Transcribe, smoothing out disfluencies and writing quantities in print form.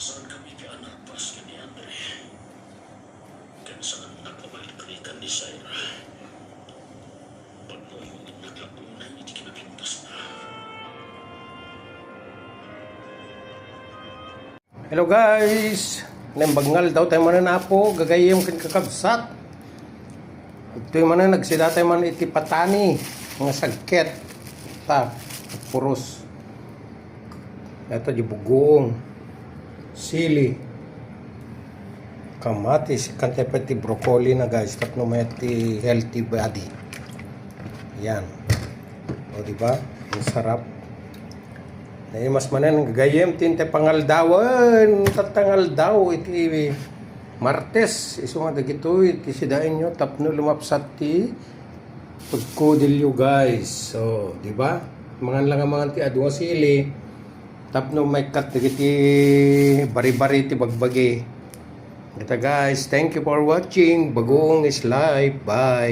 Saan kami pianapas ka ni Andre? Kan saan nakabalikan ni Syra? Pagmumungin naglapunay, hindi kinapintas na. Hello guys! Nambagngal daw tayo man na po, gagayong kakabsat. Ito yung man nagsida tayo man itipatani, mga sagket. Ta, puros. Ito di bugong, sili, kamatis, kante pati broccoli na guys, tapno may ti healthy body. Yan. O diba? Ang sarap. Ay mas manan gagayem tinte pangaldawan tatangal daw iti Martes iso nga dagito iti sidain nyo tapno lumapsat ti pagkodilyo guys. So di ba mangan lang ang mga ti adwa sili tapno may cut dagiti bari-bari ti bagbagi. Ito guys, thank you for watching. Bagong is live. Bye.